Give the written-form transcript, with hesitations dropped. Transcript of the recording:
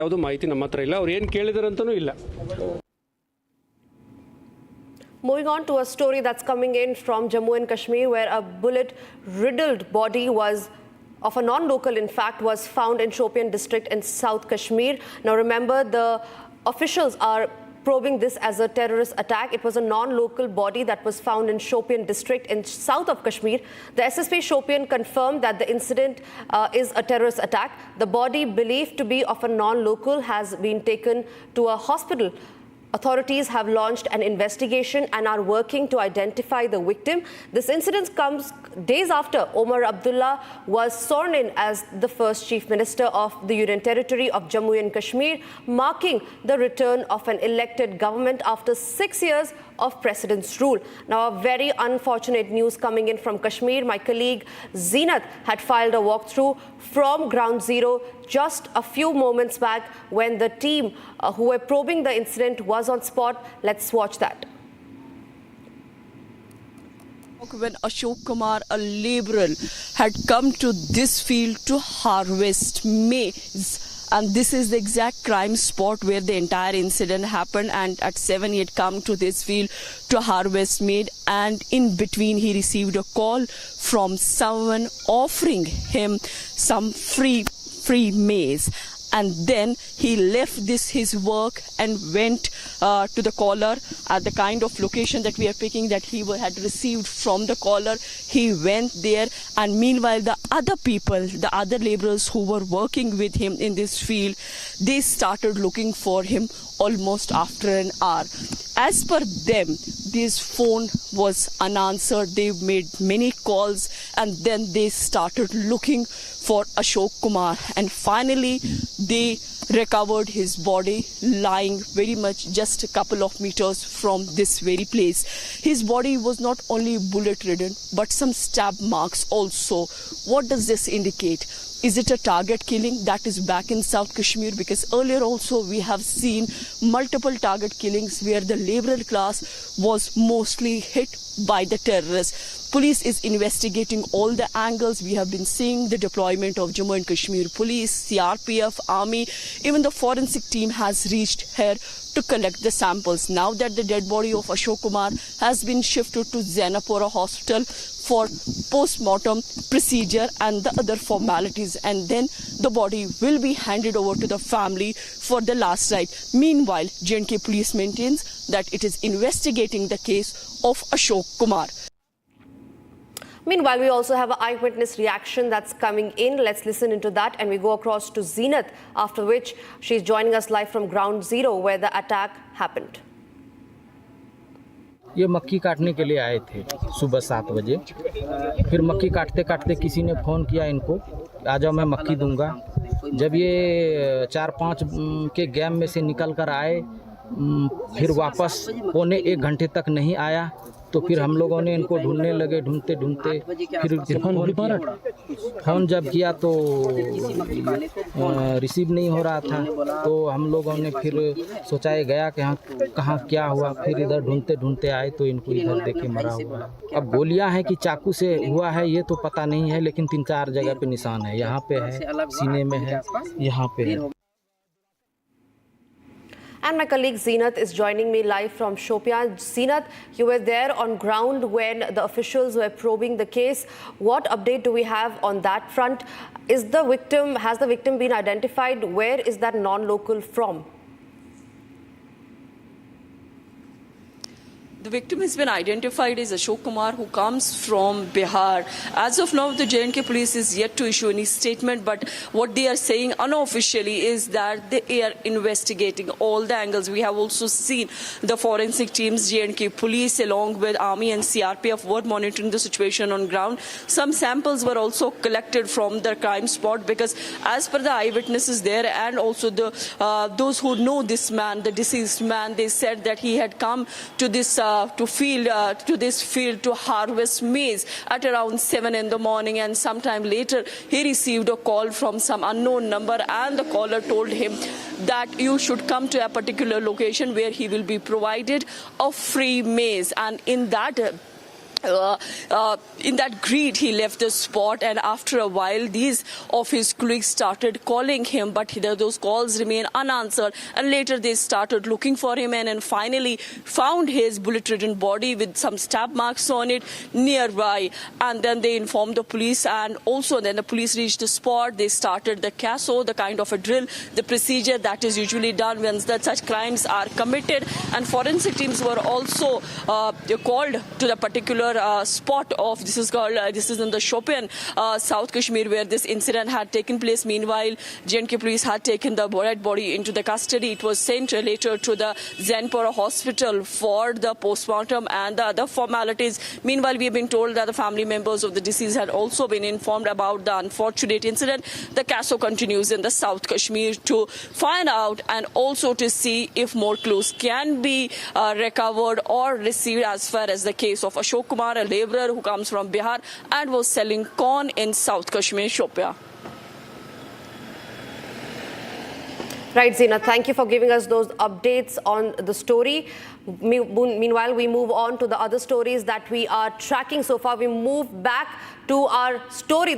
ಯಾವುದು ಮಾಹಿತಿ ನಮ್ಮ ಹತ್ರ ಇಲ್ಲ, ಅವ್ರು ಏನು ಕೇಳಿದಾರಂತನೂ ಇಲ್ಲ. Moving on to a story that's coming in from Jammu and Kashmir, where a bullet-riddled body of a non-local, in fact, was found in Shopian district in South Kashmir. Now, remember, the officials are probing this as a terrorist attack. It was a non-local body that was found in Shopian district in south of Kashmir. The SSP Shopian confirmed that the incident is a terrorist attack. The body, believed to be of a non-local, has been taken to a hospital. Authorities have launched an investigation and are working to identify the victim. This incident comes days after Omar Abdullah was sworn in as the first Chief Minister of the Union Territory of Jammu and Kashmir, marking the return of an elected government after 6 years of President's rule. Now, a very unfortunate news coming in from Kashmir. My colleague Zeenat had filed a walkthrough from Ground Zero just a few moments back when the team who were probing the incident was on spot. Let's watch that. When Ashok Kumar, a laborer, had come to this field to harvest maize, and this is the exact crime spot where the entire incident happened, and at 7 he had come to this field to harvest maize, and in between he received a call from someone offering him some free maize. And then he left his work and went to the caller at the kind of location that we are picking that he had received from the caller. He went there, and meanwhile the other people, the other laborers who were working with him in this field, they started looking for him almost after an hour. As per them, this phone was unanswered. They made many calls, and then they started looking for Ashok Kumar, and finally they recovered his body lying very much just a couple of meters from this very place. His body was not only bullet ridden but some stab marks also. What does this indicate? Is it a target killing that is back in South Kashmir? Because earlier also we have seen multiple target killings where the laborer class was mostly hit by the terrorists. Police is investigating all the angles. We have been seeing the deployment of Jammu and Kashmir Police, CRPF, Army. Even the forensic team has reached here to collect the samples. Now that the dead body of Ashok Kumar has been shifted to Zainapura Hospital for post-mortem procedure and the other formalities, and then the body will be handed over to the family for the last rite. Meanwhile, J&K Police maintains that it is investigating the case of Ashok Kumar. Meanwhile, we also have an eyewitness reaction that's coming in. Let's listen into that, and we go across to Zeenat, after which she's joining us live from Ground Zero where the attack happened. ये मक्की काटने के लिए आए थे सुबह 7 बजे। फिर मक्की काटते काटते किसी ने फ़ोन किया इनको, आ जाओ मैं मक्की दूंगा। जब ये 4-5 के गैप में से निकल कर आए, फिर वापस पौने 1 घंटे तक नहीं आया, तो फिर हम लोगों ने इनको ढूंढने लगे। ढूंढते ढूंढते फिर फ़ोन जब किया तो रिसीव नहीं हो रहा था, तो हम लोगों ने फिर सोचा ये गया कहाँ क्या हुआ। फिर इधर ढूंढते ढूंढते आए तो इनको इधर देखे मरा हुआ है। अब गोलियां हैं कि चाकू से हुआ है ये तो पता नहीं है, लेकिन 3-4 जगह पे निशान है। यहाँ पे है, सीने में है, यहाँ पे है। And my colleague Zeenat is joining me live from Shopian. Zeenat, you were there on ground when the officials were probing the case. What update do we have on that front? Has the victim been identified? Where is that non-local from? The victim has been identified as Ashok Kumar, who comes from Bihar. As of now, the J&K police is yet to issue any statement, but what they are saying unofficially is that they are investigating all the angles. We have also seen the forensic teams, J&K police, along with Army and CRPF, were monitoring the situation on ground. Some samples were also collected from the crime spot, because as per the eyewitnesses there and also the those who know this man, the deceased man, they said that he had come to this field to harvest maize at around 7 in the morning, and sometime later he received a call from some unknown number, and the caller told him that you should come to a particular location where he will be provided a free maize. And in that in that greed, he left the spot, and after a while, these of his colleagues started calling him, but those calls remained unanswered. And later, they started looking for him, and finally found his bullet-ridden body with some stab marks on it nearby. And then they informed the police, and also then the police reached the spot. They started the CASO, the kind of a drill, the procedure that is usually done when such crimes are committed. And forensic teams were also called to the particular spot of this is in the Shopian, South Kashmir, where this incident had taken place. Meanwhile, J&K police had taken the dead body into the custody. It was sent later to the Zenpura hospital for the postmortem and the other formalities. Meanwhile, we have been told that the family members of the deceased had also been informed about the unfortunate incident. The CASO continues in the South Kashmir to find out and also to see if more clues can be recovered or received as far as the case of Ashok Kumar, a labourer who comes from Bihar and was selling corn in South Kashmir Shopian. Right, Zina, thank you for giving us those updates on the story. Meanwhile, we move on to the other stories that we are tracking so far. We move back to our story.